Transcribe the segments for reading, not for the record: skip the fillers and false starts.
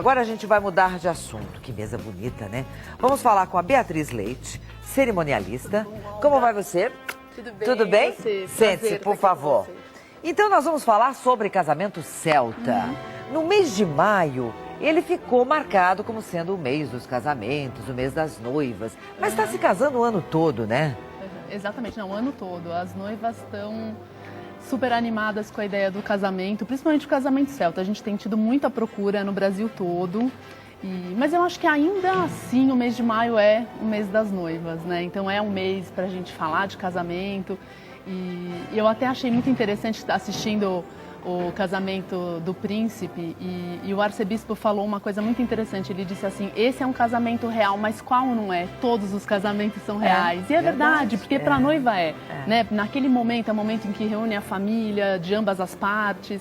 Agora a gente vai mudar de assunto. Que mesa bonita, né? Vamos falar com a Beatriz Leite, cerimonialista. Como vai você? Tudo bem. Tudo bem? Você? Sente-se, por favor. Então nós vamos falar sobre casamento celta. No mês de maio, ele ficou marcado como sendo o mês dos casamentos, o mês das noivas. Mas está se casando o ano todo, né? Exatamente, não, o ano todo. As noivas estão super animadas com a ideia do casamento, principalmente o casamento celta. A gente tem tido muita procura no Brasil todo. Mas eu acho que ainda assim o mês de maio é o mês das noivas, né? Então é um mês para a gente falar de casamento. E eu até achei muito interessante assistindo o casamento do príncipe e o arcebispo falou uma coisa muito interessante. Ele disse assim, esse é um casamento real, mas qual não é? Todos os casamentos são reais. E é verdade, porque para a noiva né? Naquele momento, é o momento em que reúne a família de ambas as partes.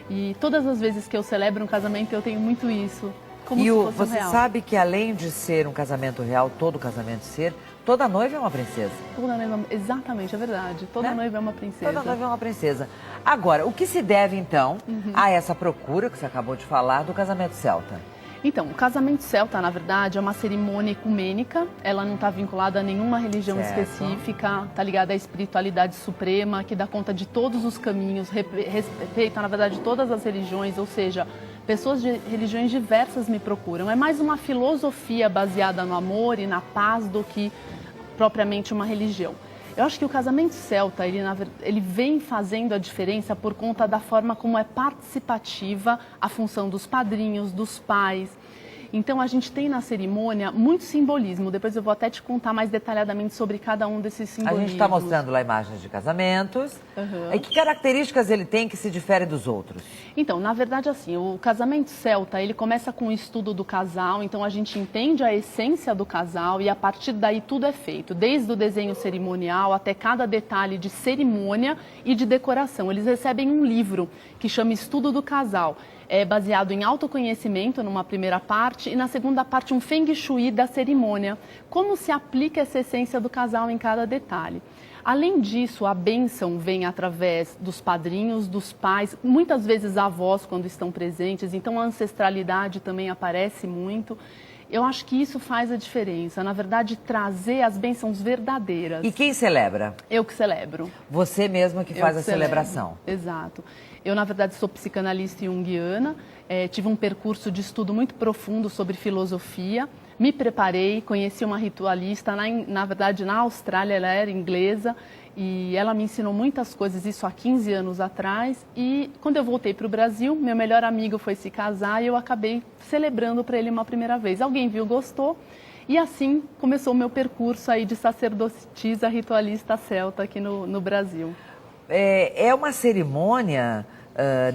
E todas as vezes que eu celebro um casamento, eu tenho muito isso. Como se fosse você real. sabe que além de ser um casamento real, todo casamento ser, toda noiva é uma princesa. Toda noiva, exatamente, é verdade. Toda noiva é uma princesa. Toda noiva é uma princesa. Agora, o que se deve então a essa procura que você acabou de falar do casamento celta? Então, o casamento celta, na verdade, é uma cerimônia ecumênica. Ela não está vinculada a nenhuma religião específica, está ligada à espiritualidade suprema, que dá conta de todos os caminhos, respeita, na verdade, todas as religiões, ou seja, pessoas de religiões diversas me procuram. É mais uma filosofia baseada no amor e na paz do que propriamente uma religião. Eu acho que o casamento celta, ele vem fazendo a diferença por conta da forma como é participativa a função dos padrinhos, dos pais. Então, a gente tem na cerimônia muito simbolismo. Depois eu vou até te contar mais detalhadamente sobre cada um desses simbolismos. A gente está mostrando lá imagens de casamentos. E que características ele tem que se difere dos outros? Então, na verdade, assim, o casamento celta, ele começa com o estudo do casal. Então, a gente entende a essência do casal e a partir daí tudo é feito. Desde o desenho cerimonial até cada detalhe de cerimônia e de decoração. Eles recebem um livro que chama Estudo do Casal. É baseado em autoconhecimento numa primeira parte e na segunda parte um feng shui da cerimônia. Como se aplica essa essência do casal em cada detalhe. Além disso, a bênção vem através dos padrinhos, dos pais, muitas vezes avós quando estão presentes, então a ancestralidade também aparece muito. Eu acho que isso faz a diferença, na verdade, trazer as bênçãos verdadeiras. E quem celebra? Eu que celebro. Você mesma que faz a celebração. Exato. Eu, na verdade, sou psicanalista junguiana, tive um percurso de estudo muito profundo sobre filosofia, me preparei, conheci uma ritualista, na verdade, na Austrália, ela era inglesa, e ela me ensinou muitas coisas, isso há 15 anos atrás, e quando eu voltei para o Brasil, meu melhor amigo foi se casar e eu acabei celebrando para ele uma primeira vez. Alguém viu, gostou, e assim começou o meu percurso aí de sacerdotisa ritualista celta aqui no Brasil. É uma cerimônia,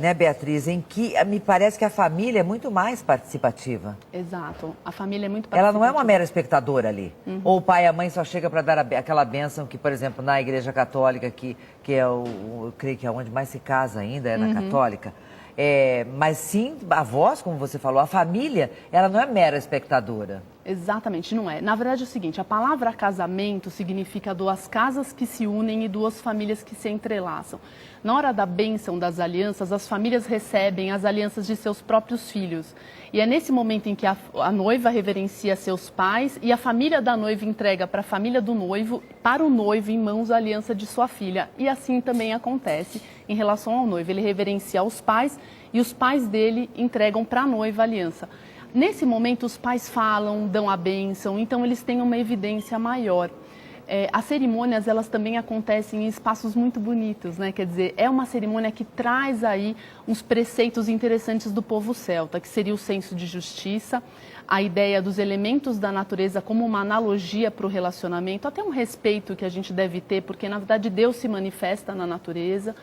né, Beatriz, em que me parece que a família é muito mais participativa. Exato, a família é muito participativa. Ela não é uma mera espectadora ali. Ou o pai e a mãe só chega para dar aquela bênção que, por exemplo, na Igreja Católica, que eu creio que é onde mais se casa ainda, é na Católica. Mas sim, a voz, como você falou, a família, ela não é mera espectadora. Exatamente, não é. Na verdade é o seguinte, a palavra casamento significa duas casas que se unem e duas famílias que se entrelaçam. Na hora da bênção das alianças, as famílias recebem as alianças de seus próprios filhos. E é nesse momento em que a noiva reverencia seus pais e a família da noiva entrega para a família do noivo, para o noivo em mãos a aliança de sua filha. E assim também acontece em relação ao noivo. Ele reverencia os pais e os pais dele entregam para a noiva a aliança. Nesse momento, os pais falam, dão a bênção, então eles têm uma evidência maior. As cerimônias, elas também acontecem em espaços muito bonitos, né? Quer dizer, é uma cerimônia que traz aí uns preceitos interessantes do povo celta, que seria o senso de justiça, a ideia dos elementos da natureza como uma analogia para o relacionamento, até um respeito que a gente deve ter, porque na verdade Deus se manifesta na natureza,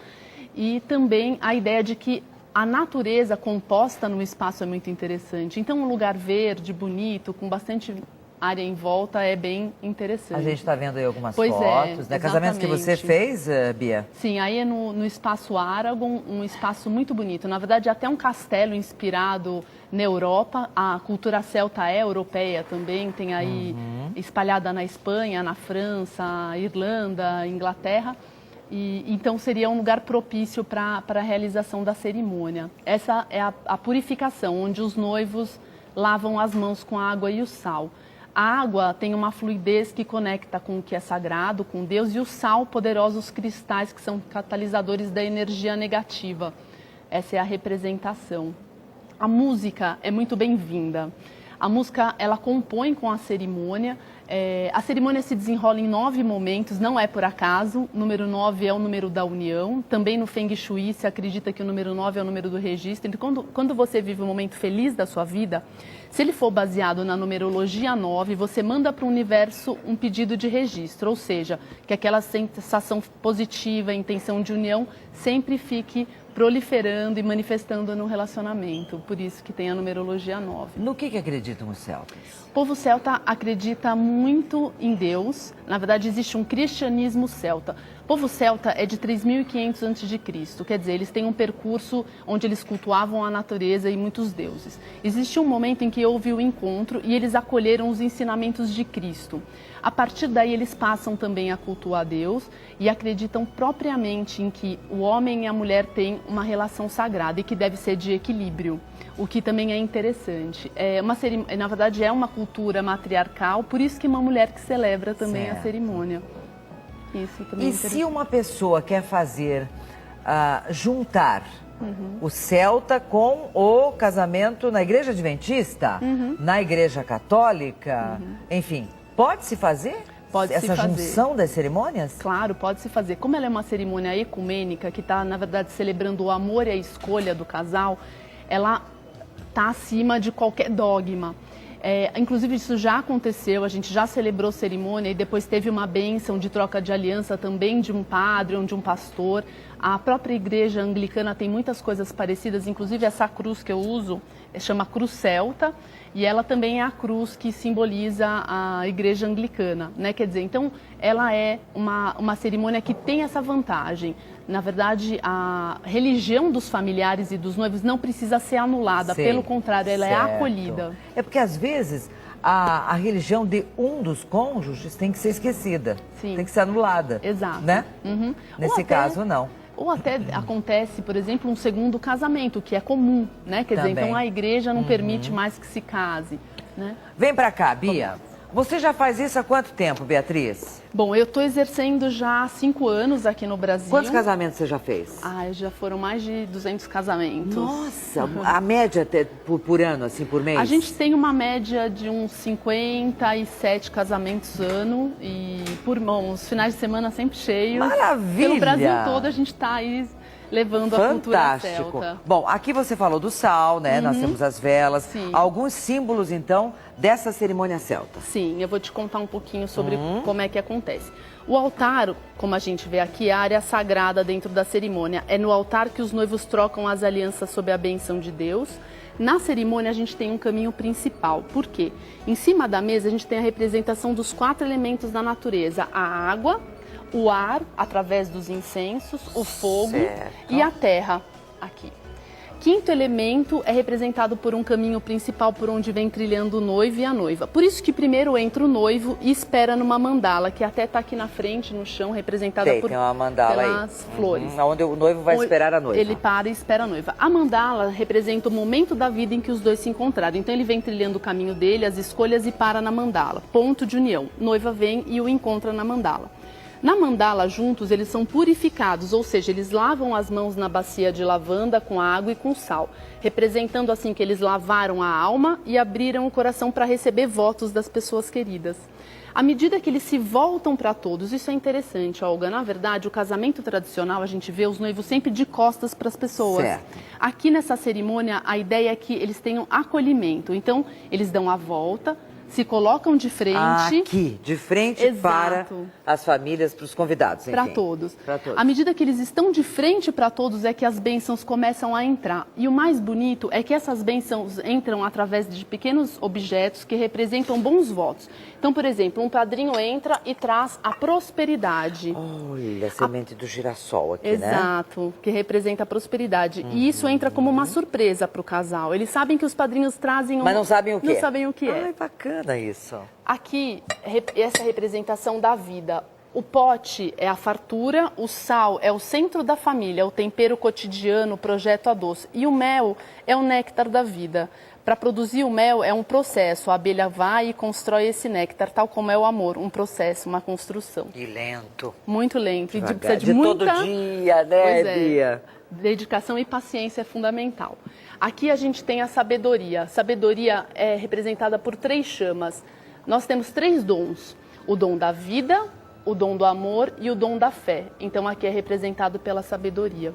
e também a ideia de que a natureza composta no espaço é muito interessante. Então, um lugar verde, bonito, com bastante área em volta é bem interessante. A gente está vendo aí algumas fotos, né? Casamentos que você fez, Bia? Sim, aí é no Espaço Aragon, um espaço muito bonito. Na verdade, até um castelo inspirado na Europa. A cultura celta é europeia também, tem aí espalhada na Espanha, na França, Irlanda, Inglaterra. Então seria um lugar propício para a realização da cerimônia. Essa é a purificação, onde os noivos lavam as mãos com a água e o sal. A água tem uma fluidez que conecta com o que é sagrado, com Deus, e o sal, poderosos cristais que são catalisadores da energia negativa. Essa é a representação. A música é muito bem-vinda. A música, ela compõe com a cerimônia. A cerimônia se desenrola em 9 momentos, não é por acaso. O número 9 é o número da união. Também no Feng Shui se acredita que o número 9 é o número do registro. Então, quando você vive um momento feliz da sua vida, se ele for baseado na numerologia 9, você manda para o universo um pedido de registro, ou seja, que aquela sensação positiva, intenção de união, sempre fique proliferando e manifestando no relacionamento. Por isso que tem a numerologia 9. No que acreditam os celtas? O povo celta acredita muito em Deus. Na verdade, existe um cristianismo celta. O povo celta é de 3.500 a.C., quer dizer, eles têm um percurso onde eles cultuavam a natureza e muitos deuses. Existe um momento em que houve o encontro e eles acolheram os ensinamentos de Cristo. A partir daí, eles passam também a cultuar Deus e acreditam propriamente em que o homem e a mulher têm uma relação sagrada e que deve ser de equilíbrio, o que também é interessante. Na verdade, é uma cultura matriarcal, por isso que uma mulher que celebra também a cerimônia. Isso também e se uma pessoa quer fazer, juntar o celta com o casamento na igreja adventista, na igreja católica, enfim, pode-se fazer? Pode-se essa fazer. Junção das cerimônias? Claro, pode-se fazer. Como ela é uma cerimônia ecumênica, que está, na verdade, celebrando o amor e a escolha do casal, ela está acima de qualquer dogma. Inclusive, isso já aconteceu, a gente já celebrou cerimônia e depois teve uma bênção de troca de aliança também de um padre ou de um pastor. A própria igreja anglicana tem muitas coisas parecidas, inclusive essa cruz que eu uso chama cruz celta e ela também é a cruz que simboliza a igreja anglicana, né? Quer dizer, então ela é uma cerimônia que tem essa vantagem. Na verdade, a religião dos familiares e dos noivos não precisa ser anulada, pelo contrário, ela é acolhida. É porque às vezes a religião de um dos cônjuges tem que ser esquecida, tem que ser anulada. Exato. Né? Nesse caso, não. Ou até acontece, por exemplo, um segundo casamento, que é comum, né? Quer dizer, então a igreja não permite mais que se case, né? Vem pra cá, Bia. Você já faz isso há quanto tempo, Beatriz? Bom, eu estou exercendo já há 5 anos aqui no Brasil. Quantos casamentos você já fez? Já foram mais de 200 casamentos. Nossa, a média por ano, assim, por mês? A gente tem uma média de uns 57 casamentos ano e os finais de semana sempre cheios. Maravilha! Pelo Brasil todo a gente está aí levando a cultura celta. Bom, aqui você falou do sal, né? Nós temos as velas. Sim. Alguns símbolos, então, dessa cerimônia celta. Sim, eu vou te contar um pouquinho sobre como é que acontece. O altar, como a gente vê aqui, é a área sagrada dentro da cerimônia. É no altar que os noivos trocam as alianças sob a bênção de Deus. Na cerimônia, a gente tem um caminho principal. Por quê? Em cima da mesa, a gente tem a representação dos 4 elementos da natureza. A água, o ar, através dos incensos, o fogo e a terra, aqui. Quinto elemento é representado por um caminho principal por onde vem trilhando o noivo e a noiva. Por isso que primeiro entra o noivo e espera numa mandala, que até está aqui na frente, no chão, representada tem uma mandala pelas flores. Onde o noivo vai esperar a noiva. Ele para e espera a noiva. A mandala representa o momento da vida em que os dois se encontraram. Então ele vem trilhando o caminho dele, as escolhas, e para na mandala. Ponto de união. Noiva vem e o encontra na mandala. Na mandala, juntos, eles são purificados, ou seja, eles lavam as mãos na bacia de lavanda com água e com sal, representando assim que eles lavaram a alma e abriram o coração para receber votos das pessoas queridas. À medida que eles se voltam para todos, isso é interessante, Olga. Na verdade, o casamento tradicional, a gente vê os noivos sempre de costas para as pessoas. Certo. Aqui nessa cerimônia, a ideia é que eles tenham acolhimento. Então, eles dão a volta, se colocam de frente. Aqui, de frente. Exato. Para as famílias, para os convidados. Para todos. Para todos. À medida que eles estão de frente para todos, é que as bênçãos começam a entrar. E o mais bonito é que essas bênçãos entram através de pequenos objetos que representam bons votos. Então, por exemplo, um padrinho entra e traz a prosperidade. Olha, a semente do girassol aqui, né? Exato, que representa a prosperidade. E isso entra como uma surpresa para o casal. Eles sabem que os padrinhos trazem... Mas não sabem o quê? Não sabem o que é. Ai, bacana isso. Aqui, essa representação da vida. O pote é a fartura, o sal é o centro da família, o tempero cotidiano, o projeto a doce. E o mel é o néctar da vida. Para produzir o mel é um processo, a abelha vai e constrói esse néctar, tal como é o amor, um processo, uma construção. E lento. Muito lento, e Devagar. precisa de muita... todo dia, né, Pois é. Bia? Dedicação e paciência é fundamental. Aqui a gente tem a sabedoria. Sabedoria é representada por 3 chamas. Nós temos 3 dons: o dom da vida, o dom do amor e o dom da fé. Então aqui é representado pela sabedoria.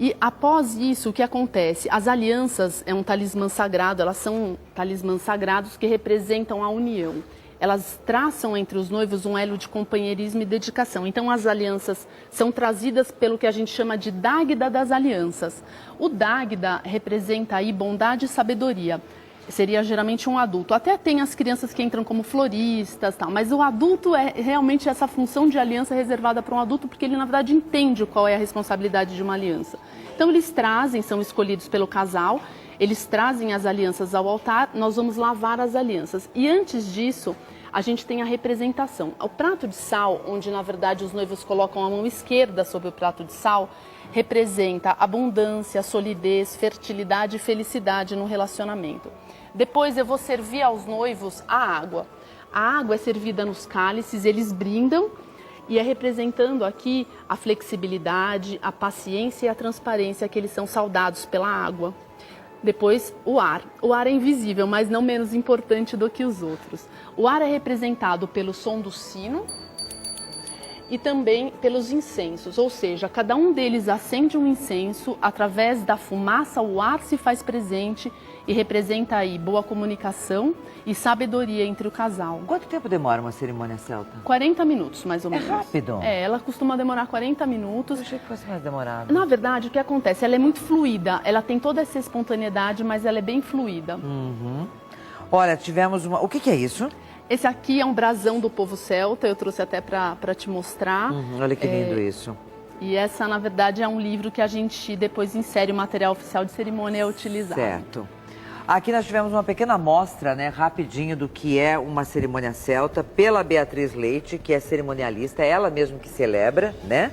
E após isso, o que acontece? As alianças é um talismã sagrado, elas são talismãs sagrados que representam a união. Elas traçam entre os noivos um elo de companheirismo e dedicação. Então, as alianças são trazidas pelo que a gente chama de Dágda das alianças. O Dágda representa aí bondade e sabedoria. Seria geralmente um adulto. Até tem as crianças que entram como floristas, tal, mas o adulto é realmente essa função de aliança reservada para um adulto, porque ele, na verdade, entende qual é a responsabilidade de uma aliança. Então, eles trazem, são escolhidos pelo casal, eles trazem as alianças ao altar, nós vamos lavar as alianças. E antes disso, a gente tem a representação. O prato de sal, onde na verdade os noivos colocam a mão esquerda sobre o prato de sal, representa abundância, solidez, fertilidade e felicidade no relacionamento. Depois eu vou servir aos noivos a água. A água é servida nos cálices, eles brindam e é representando aqui a flexibilidade, a paciência e a transparência, que eles são saudados pela água. Depois, o ar. O ar é invisível, mas não menos importante do que os outros. O ar é representado pelo som do sino e também pelos incensos, ou seja, cada um deles acende um incenso, através da fumaça o ar se faz presente e representa aí boa comunicação e sabedoria entre o casal. Quanto tempo demora uma cerimônia celta? 40 minutos, mais ou menos. É rápido? É, ela costuma demorar 40 minutos. Eu achei que fosse mais demorado. Na verdade, o que acontece? Ela é muito fluida, ela tem toda essa espontaneidade, mas ela é bem fluida. Olha, tivemos uma... O que é isso? Esse aqui é um brasão do povo celta, eu trouxe até para te mostrar. Olha que lindo isso. E essa, na verdade, é um livro que a gente depois insere o material oficial de cerimônia utilizado. Certo. Aqui nós tivemos uma pequena amostra, né, rapidinho, do que é uma cerimônia celta pela Beatriz Leite, que é cerimonialista, é ela mesmo que celebra, né?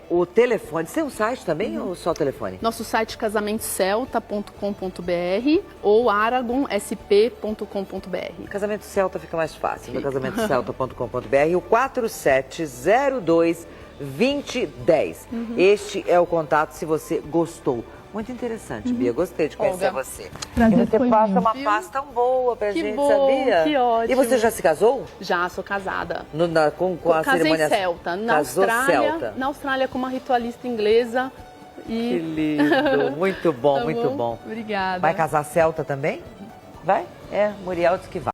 O telefone, tem um site também ou só o telefone? Nosso site casamentocelta.com.br ou aragonsp.com.br. Casamento Celta fica mais fácil, no casamentocelta.com.br, o 4702-2010. Este é o contato se você gostou. Muito interessante, Bia. Gostei de conhecer você. Prazer, e você foi passa meu. uma paz tão boa pra Que gente, bom, sabia? que ótimo. E você já se casou? Já, sou casada. Com a Casei cerimônia celta. Casou celta. Na Austrália com uma ritualista inglesa. E... Que lindo. Muito bom, Tá muito bom. Obrigada. Vai casar celta também? Vai? Muriel disse que vai.